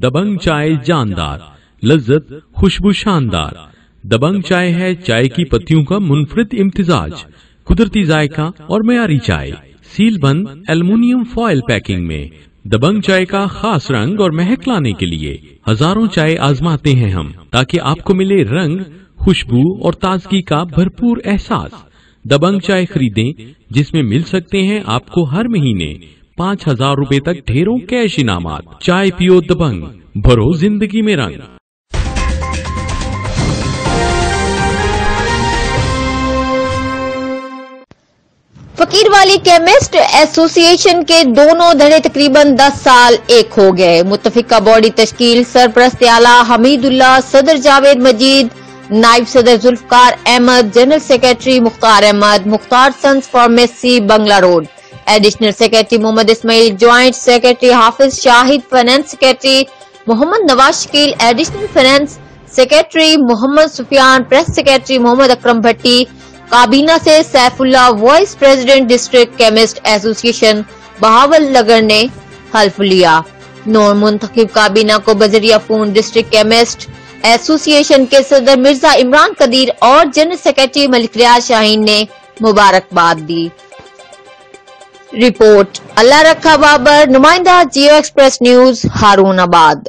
دبنگ چائے جاندار، لذت خوشبو شاندار۔ دبنگ چائے ہے چائے کی پتیوں کا منفرد امتزاج، قدرتی ذائقہ اور معیاری چائے، سیل بند ایلومینیم فوائل پیکنگ میں۔ دبنگ چائے کا خاص رنگ اور مہک لانے کے لیے ہزاروں چائے آزماتے ہیں ہم، تاکہ آپ کو ملے رنگ، خوشبو اور تازگی کا بھرپور احساس۔ دبنگ چائے خریدیں، جس میں مل سکتے ہیں آپ کو ہر مہینے 5,000 روپے تک ڈھیروں کیش انعامات۔ چائے پیو دبنگ، بھرو زندگی میں رنگ۔ فقیر والی کیمسٹ ایسوسی ایشن کے دونوں دھڑے تقریباً 10 سال ایک ہو گئے۔ متفقہ باڈی تشکیل سرپرست اعلیٰ حمید اللہ، صدر جاوید مجید، نائب صدر ذوالفقار احمد، جنرل سیکرٹری مختار احمد، مختار سنس فارمیسی بنگلہ روڈ، ایڈیشنل سیکرٹری محمد اسماعیل، جوائنٹ سیکرٹری حافظ شاہد، فائنانس سیکرٹری محمد نواز شکیل، ایڈیشنل فائنانس سیکرٹری محمد سفیان، پریس سیکرٹری محمد اکرم بھٹی، کابینہ سے Saif Ullah, vice president district chemist ایسوسی ایشن بہاول نگر نے حلف لیا۔ نو منتخب کابینہ کو بذریعہ فون ڈسٹرکٹ کیمسٹ ایسوسی ایشن کے صدر مرزا عمران قدیر اور جنرل سیکرٹری ملک ریاض شاہین نے مبارکباد دی۔ رپورٹ اللہ رکھا بابر، نمائندہ جیو ایکسپریس نیوز، ہارون آباد۔